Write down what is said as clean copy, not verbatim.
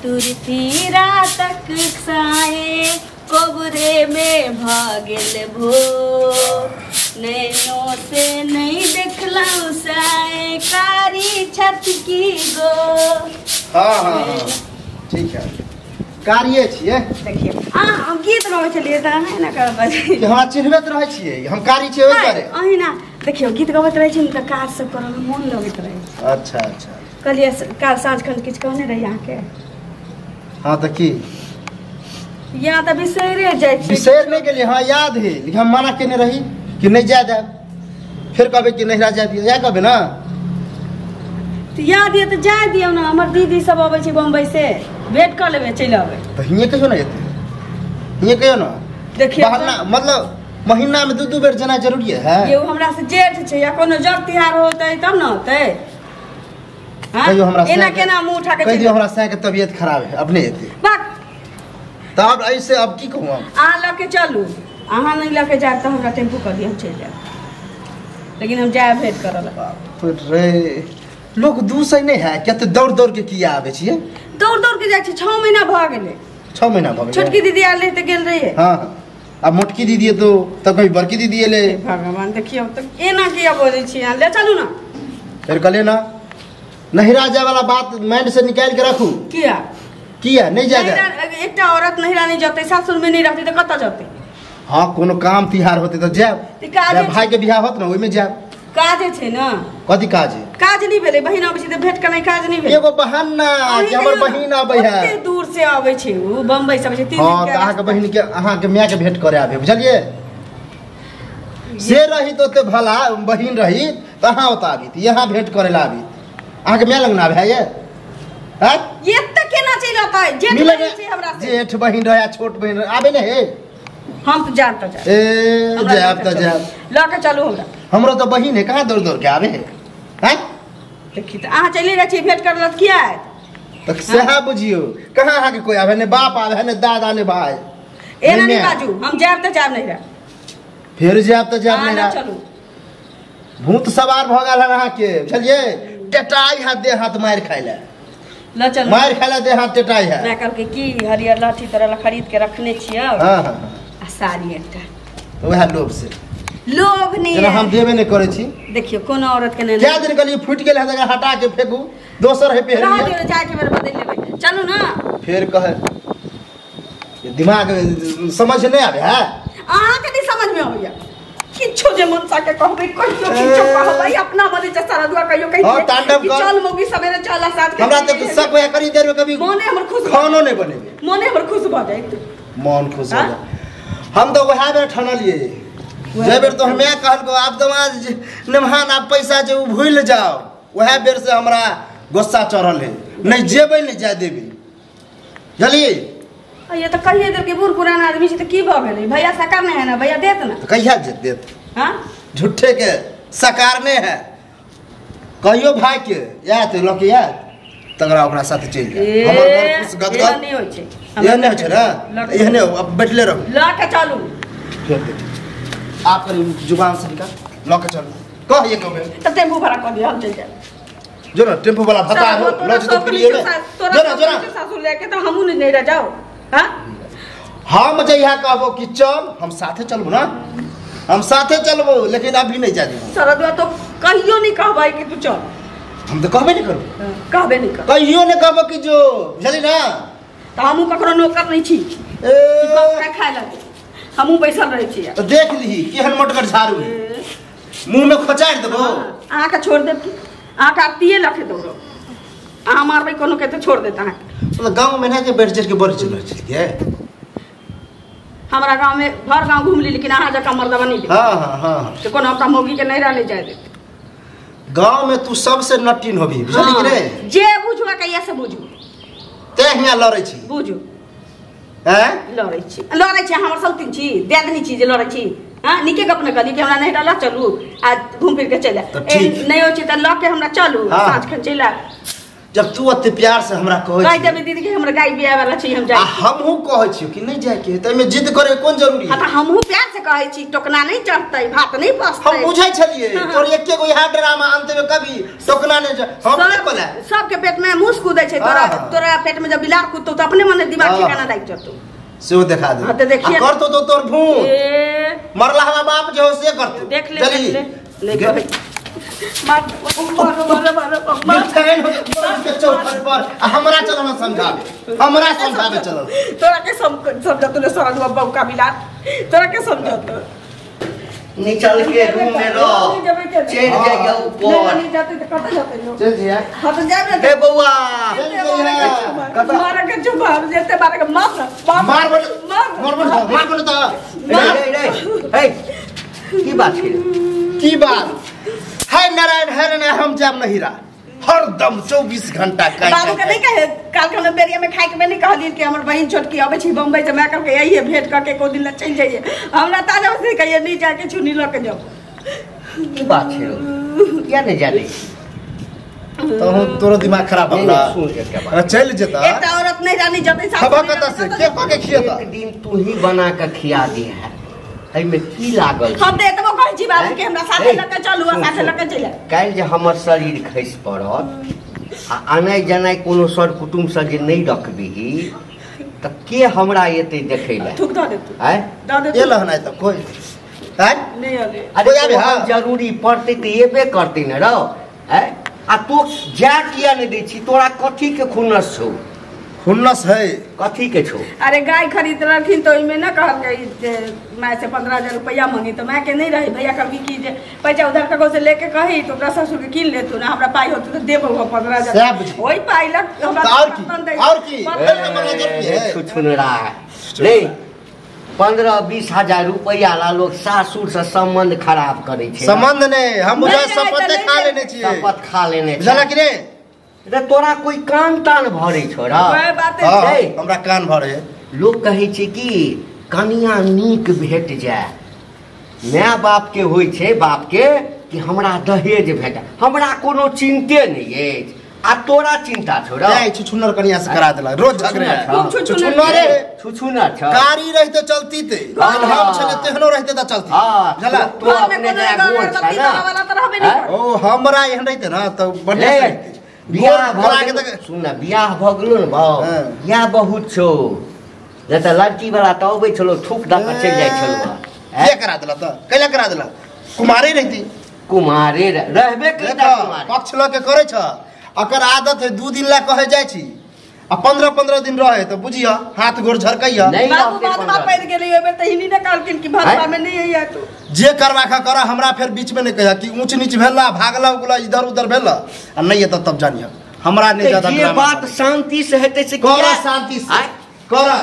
तुरती रातक साए कोबरे में भागल भोर नैनों से नहीं देखला साए कारी छत की गो। हाँ ठीक है कार्य छिए देखिए हम गीत गावे छलिए त है ना कर बजे कि हमरा चिन्हबैत रहै छिए हम कार्य छिए ओइ करे अहिना देखियो गीत गावत रहै छी त काज सब करल मन लगैत रहै। अच्छा कहलिए काल साँझ खन किछ कहने रही यहाँ के। हाँ तो की यहाँ तो बिसरे जाए बिसर नहीं गेलिए। हाँ याद है लेकिन हम मना केने रही कि नहीं जाए जाए फिर कहबे कि नहीं जाए दियो या कहबे ना तो याद है तो जाए दियो ना। हमर दीदी सब आवे छी बम्बई से भेंट कर लेबे चल आवे तो हिये कहियो ना एते हिये कहियो ना देखिए बहाना मतलब महीना में दू बेर जाना जरूरी है। ये हमरा से जेठ छै या कोनो जग तिहार होतै तब ना होतै। कहियो हमरा से एना केना मुंह उठा के कह दियो हमरा से के तबीयत खराब है अपने एते तब ऐसे अब की कहूं हम आ लके चलू अहाँ नहीं लके जाए तो हमरा टेम्पू कर दियो हम चल जाए लेकिन हम जाए भेंट करल। बाप रे लोग दूसै नहीं है कते दौड़ दौड़ के किया आवे छिए दौड़ के जाय छी 6 महीना भ गेलै 6 महीना भ गेलै। छोटकी दीदी आल रही त गेल रही। हां अब मोटकी दीदी तो तब कभी बड़की दीदी ले भगवान देखियो तो एना किया बोलै छी ले चलू ना फिर कहले ना नहिरा जाए वाला बात माइंड से निकाल के रखू। किया नहीं जाए एकटा औरत नहिरा नहीं जाते सासुर में नहीं रहती तो कत जाते। हाँ कोनो काम तिहार होते तो जाए भाई के बियाह होत ना ओइ में जाए काज छै ना कथि काज है काज नहीं भेले बहिन आबै छै त भेंट करनै काज नहीं भेले एगो बहाना कि हमर बहिन आबै है ओते दूर से आबै छै उ बम्बई से आबै छै 3 दिन के। हां त अहाँ के बहिन के अहाँ के माय के भेंट करे आबे बुझलिए से रही तो ते भला बहिन रही त अहाँ ओता आबी त यहां भेंट करे ला आबी अहाँ के माय लग ना आबे है ये त केना चल आता है जेठ बहिन छै हमरा से जेठ बहिन रहे छोट बहिन आबे ने है हम तो जान त जाए ए जाब त जाब लके चलू हमरा हमरो तो बहिन है कहां दौड़ दौड़ के आवे है हैं देखी त अहाँ चली रहै छी भेंट करलत किया है त सेहा बुझियो कहां अहाँ के कोई आवे ने बाप आवे ने दादा ने भाई एना नहीं बाजू हम जाब त जाब नहीं रह फिर जाब त जाब नहीं रह चलू भूत सवार भ गेल अहाँ के बुझलिए टटाई हाथ दे हाथ मार खाइला ल चल मार खाइला दे हाथ टटाई है मैं कल के की हरियर लाठी तरह खरीद के रखने छियै। हां आ साड़ी एकटा तो वह लोभ से लोभ नहीं जेना हम देबे नहीं करे छी। देखियो कोनो औरत के नहीं क्या दिन कहलिए फूट गेल है जगह हटा के फेंकू दोसर है पहन रह दियो जाके मेरे बदल लेबै चलू ना फिर कहे ये दिमाग समझ नहीं आवे है अहाँ के नहीं समझ में आबैया किछो जे मनसा के कहबै कहियो किछो कहबै अपना मने जे सारा दुआ कहियो कहि हां तांडव कर चल मौगी सवेरे चल साथ हमरा तो सब कोई करी देर में कभी मोने हमर खुश खानो नहीं बनेबे मोने हमर खुश भ जाए मन खुश हो जाए। हम तो वह बेर ठनलिए जे बेर तो हमें कहल को आप दमाज नमहान आप पैसा जे भूल जाओ वह बेर से हमरा गुस्सा चढ़ल है नहीं जेबे नहीं जाए देबे जलिए ये तो कहिए देर के बूढ़ पुराना आदमी छै त की भ गेलै भैया सकार नहीं है ना भैया देत ना तो कहिया देत हां झूठे के सकारने है कहियो भाई के याद लके याद तगड़ा ओकरा साथ चल जाए हमर मन खुश गदगद नहीं होय छै एहने छै ना एहने अब बैठले रहो ल के चलू फिर देख आप कर जुबान से निकाल ल के चलो कह ये कहबे तब टेम्पू भाड़ा कर दिया हम चल जाए जो ना टेम्पो वाला भता हो ल जो तो फ्री में जो ना सासुर लेके तो हमहु नहीं रह जाओ हां हम जे यहां कहबो कि चल हम साथे चलबो ना हम साथे चलबो लेकिन अभी नहीं जा देबो सरदवा तो कहियो नहीं कहबै कि तू चल हम तो कहबे नहीं करबो कहबे नहीं कर कहियो नहीं कहबो कि जो बुझली ना तो हमहु ककरो नौकर नहीं छी ए खाए लगे हमहु बैसल रह छी तो देख ली केहन मोटकर झाड़ू है मुंह में खचाड़ देबो आहा का छोड़ देब आहा का तिए लखे दो आहा मारबै कोनो के तो छोड़ देता मतलब गांव में ना के बैठ के बड़ चल चलिए हमारा गांव में भर गांव घूम ली लेकिन आहा जका मर्दवा नहीं ले हां तो कोनो अपना मोगी के नहीं ले जाए देते गांव में तू सबसे नटीन होबी बुझली कि रे जे बुझवा कहिया से बुझू ते हिया लड़ै छी बुझू हैं लड़ै छी हमर सौतीन छी देदनी छी जे लड़ै छी हां निके गप न कली कि हमरा नहीं डाला चलू आज घूम फिर के चल नहीं हो छी त ल के हमरा चलू साँझ खन चला जब तू अते प्यार से हमरा कह कहै देबे दीदी के हमरा गाय बियाह वाला छी हम जाय हमहू कहै छी कि नहीं जाय के त एमे जिद करे कोन जरूरी हां है त हमहू प्यार से कहै छी टोकना नहीं चढ़तै भात नहीं पसतै हम बुझै छलिए तोर एके गो यहा ड्रामा अंत में कभी टोकना नहीं हम नहीं बोला सबके पेट में मूस कूदै छै तोरा पेट में जब बिलार कूदतौ त अपने मने दिमाग ठिकाना लाग जतौ सेओ देखा दे हां त देखिए करतो तो तोर भू मरला हवा बाप जो से करतो देख ले कहै मार के चौखट पर हमरा चलना समझावे चलल तोरा के समझ तूने सरद बाबा का मिला तोरा के समझ निचल के रूम में रह चढ़ जाइए ऊपर नहीं जाते तो कत जाते लो चल जिया हां तो जा ए बउआ मार के चुप भाग जेते मार के मार बोल तो ए की बात है की बात हाय नारायण हर ना हम जाम नहीं रहा हरदम 24 घंटा बाबू के नहीं कहे काल खाना बेरिया में खाए के नहीं कहलिन कि हमर बहिन छोटकी आबे छी बम्बई से मैं कहके आइए भेंट करके को दिन ला चल जाइए हमरा ताजा से कहिए नहीं जाके छुनी ल के जाओ की बात है क्या नहीं जाने तो तोरो दिमाग खराब हो रहा सुन के क्या बात चल जेता एक औरत नहीं जानी जते खबा कता से के पाके खियाता एक दिन तू ही बना के खिया दी है एई में की लागल हम दे एतबो कहै छी बाबू के हमरा साथे लके चलू साथे लके चले काल जे हमर शरीर खैस पड़त आ आनै जनाय कोनो सर कुटुम से जे नहीं रखबी त के हमरा एते देखै ले थुक द दे तू हैं द दे ये लहनाय त कोई हैं नहीं आले अरे कोई हाँ जरूरी पड़ते तो एबे करते न रहो हैं आ तू जा किया नहीं दै छी तोरा कथी के खुन्नस छौ खुन्नस है कथी के छौ अरे गाय खरीद रखिन तो इमे ना कहल के मैं से 15,000 रुपया मांगी तो मैं के नहीं रही भैया कभी की जे पैसा उधर कगो से लेके कही तो ओकरा ससुर के किन लेतू ना हमरा पाई होतू तो देबो 15,000 ओई पाई लग हमरा और की छुछुन रहा है नहीं 15-20 हजार रुपया ला लोग सासुर से संबंध खराब करे छे संबंध नहीं हम बुझा शपथ खा लेने छी शपथ खा लेने बुझला कि रे रे तोरा कोई कान तान भरे छोरा वह बात हां है हमरा कान भरे लोग कहे छे कि कनिया नीक भेट जाए माय बाप के होय छे बाप के कि हमरा दहेज भेटा हमरा कोनो चिंते नहीं है आ तोरा चिंता छोरा नहीं छुछुनर कनिया से करा देला रोज झगड़े छुछुनर रे छुछुना छ कारी रहते चलती थे हम छले तेहनो रहते त चलती हां जला तो अपने जगह गोल छ ना वाला तो रहबे नहीं ओ हमरा एहन रहते ना तो बढ़िया रहते बियाह भगलो सुन ना बियाह भगलो न भाव या बहुत छो न त लड़की वाला त अबै छलो थूक द के चल जाय छलो के करा देला त कैला करा देला कुमारी रहती कुमारे रहबे करता कुमार पक्ष ल के करे छ अकर आदत है 2 दिन ला कहे जाय छी आ 15 दिन रहे तो बुझिया हाथ गोर झरकैया नहीं बाबू बात पड़ गेलै एबे त हिनी ने कहलकिन कि भाषा में नहीं है तू जे करवा खा करा हमरा फिर बीच में नहीं कहा कि ऊंच नीच भेला भागला उगला इधर उधर भेला आ नहीं है तब जानिया हमरा नहीं ज्यादा ये बात शांति से हेते से करा शांति से करा